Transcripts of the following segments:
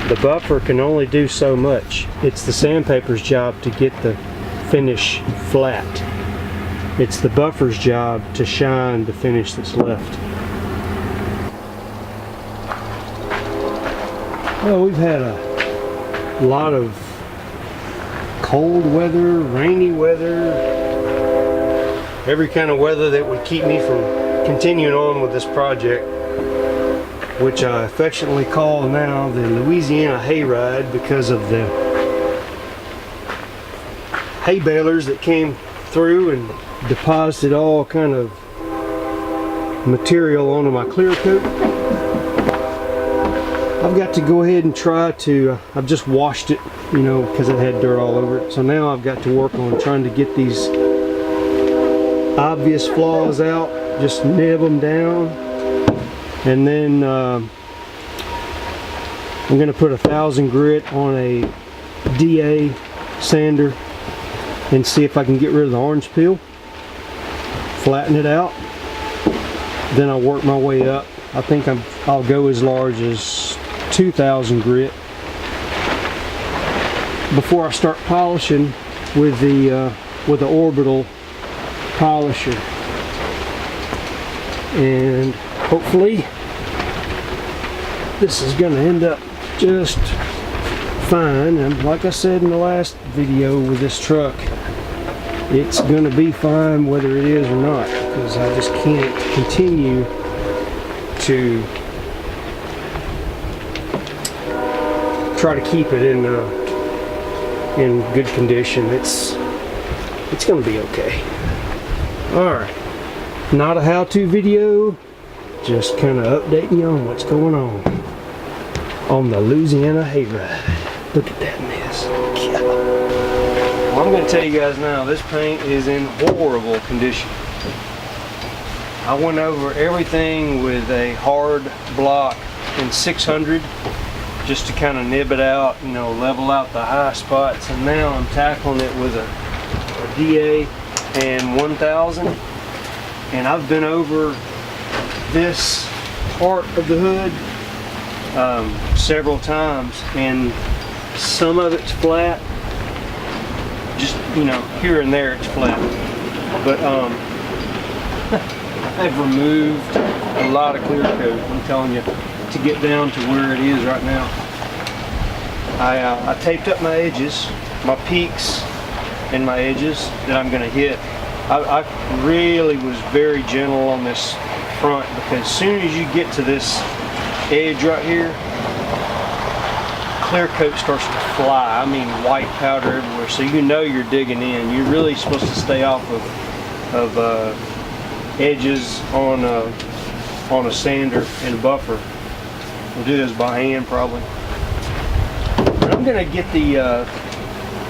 The buffer can only do so much. It's the sandpaper's job to get the finish flat. It's the buffer's job to shine the finish that's left. Well, we've had a lot of cold weather, rainy weather, every kind of weather that would keep me from continuing on with this project, which I affectionately call now the Louisiana Hayride because of the hay balers that came through and deposited all kind of material onto my clear coat. I've got to go ahead and try to, I've just washed it, you know, because it had dirt all over it. So now I've got to work on trying to get these obvious flaws out, just nib them down. And then I'm going to put 1000 grit on a DA sander and see if I can get rid of the orange peel, flatten it out, then I'll work my way up. I think I'll go as large as 2000 grit before I start polishing with the orbital polisher, and hopefully this is going to end up just fine. And like I said in the last video with this truck, it's going to be fine whether it is or not, because I just can't continue to try to keep it in good condition. It's going to be okay. Alright, not a how-to video, just kind of updating you on what's going on the Louisiana Hayride. Look at that mess. Yeah. Well, I'm going to tell you guys now, this paint is in horrible condition. I went over everything with a hard block in 600 just to kind of nib it out, you know, level out the high spots, and now I'm tackling it with a DA and 1000, and I've been over this part of the hood several times, and some of it's flat, just, you know, here and there it's flat, but I've removed a lot of clear coat, I'm telling you, to get down to where it is right now. I taped up my edges, my peaks and my edges that I'm going to hit. I really was very gentle on this front, because as soon as you get to this edge right here, clear coat starts to fly. I mean, white powder everywhere, so you know you're digging in. You're really supposed to stay off of edges on a sander and a buffer. We'll do this by hand probably. But I'm going to get the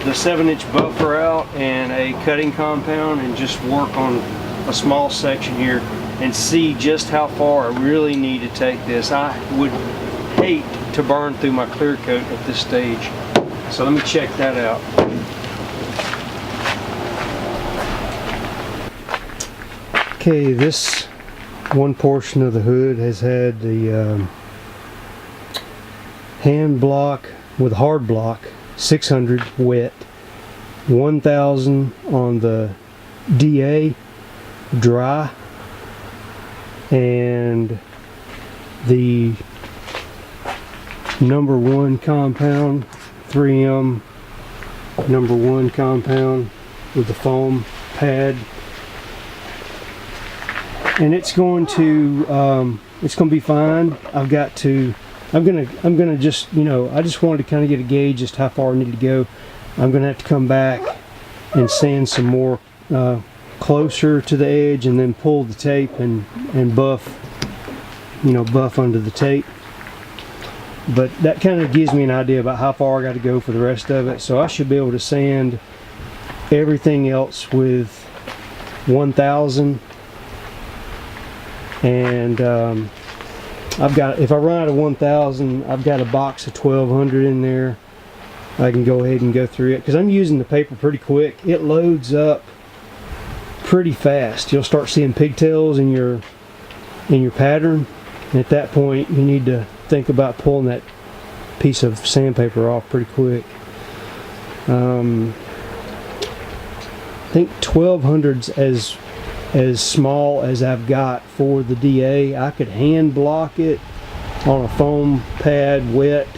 7-inch buffer out and a cutting compound and just work on a small section here and see just how far I really need to take this. I would hate to burn through my clear coat at this stage. So let me check that out. Okay, this one portion of the hood has had the hand block with hard block 600 wet, 1000 on the DA dry, and the number 1 compound, 3M number 1 compound with the foam pad, and it's going to be fine. I'm gonna just, you know, I just wanted to kind of get a gauge just how far I need to go. I'm gonna have to come back and sand some more closer to the edge, and then pull the tape and buff, you know, buff under the tape. But that kind of gives me an idea about how far I got to go for the rest of it. So I should be able to sand everything else with 1000, and I've got, if I run out of 1000, I've got a box of 1200 in there. I can go ahead and go through it because I'm using the paper pretty quick. It loads up pretty fast. You'll start seeing pigtails in your pattern, and at that point you need to think about pulling piece of sandpaper off pretty quick. I think 1200's as small as I've got for the DA. I could hand block it on a foam pad wet.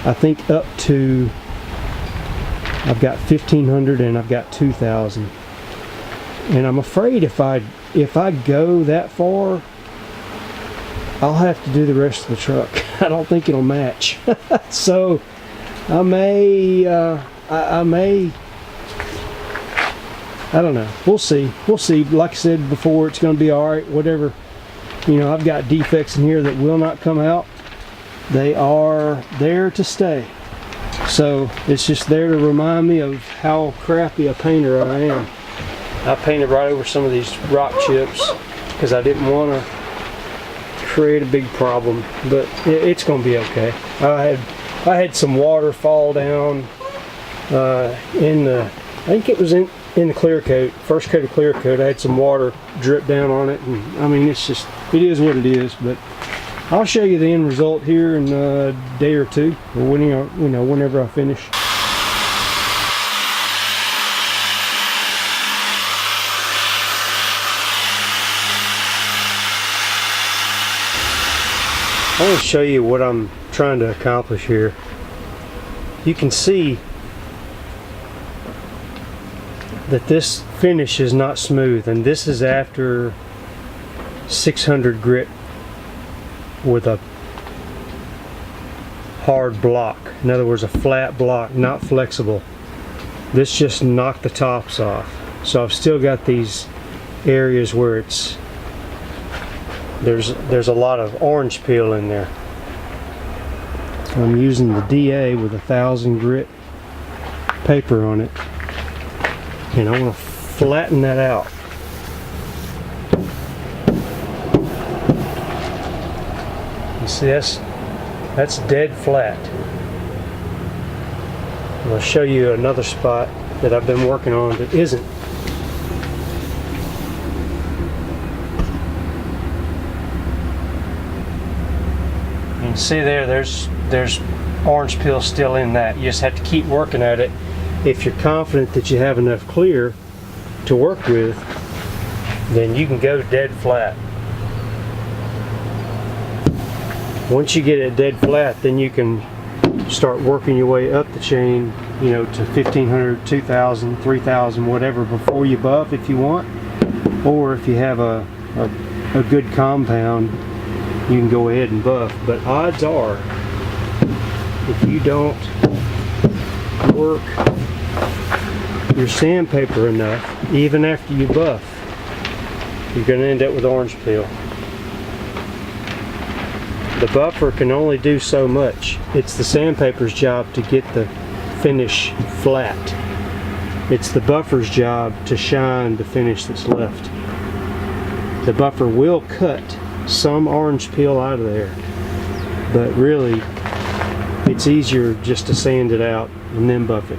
I think up to, I've got 1500 and I've got 2000. And I'm afraid if I go that far, I'll have to do the rest of the truck. I don't think it'll match. So I may, I don't know. We'll see. We'll see. Like I said before, it's going to be all right. Whatever. You know, I've got defects in here that will not come out. They are there to stay. So it's just there to remind me of how crappy a painter I am. I painted right over some of these rock chips because I didn't want to create a big problem, but it's going to be okay. I had some water fall down in the, I think it was in the clear coat, first coat of clear coat. I had some water drip down on it, and I mean, it's just, it is what it is. But I'll show you the end result here in a day or two, or when, you know, whenever I finish. I want to show you what I'm trying to accomplish here. You can see that this finish is not smooth, and this is after 600 grit with a hard block. In other words, a flat block, not flexible. This just knocked the tops off. So I've still got these areas where it's there's a lot of orange peel in there. I'm using the DA with 1000 grit paper on it, and I want to flatten that out. You see, that's dead flat. I'll show you another spot that I've been working on that isn't. You can see there's orange peel still in that. You just have to keep working at it. If you're confident that you have enough clear to work with, then you can go dead flat. Once you get it dead flat, then you can start working your way up the chain, you know, to 1500, 2000, 3000, whatever, before you buff if you want. Or if you have a good compound, you can go ahead and buff. But odds are, if you don't work your sandpaper enough, even after you buff, you're going to end up with orange peel. The buffer can only do so much. It's the sandpaper's job to get the finish flat. It's the buffer's job to shine the finish that's left. The buffer will cut some orange peel out of there, but really it's easier just to sand it out and then buff it.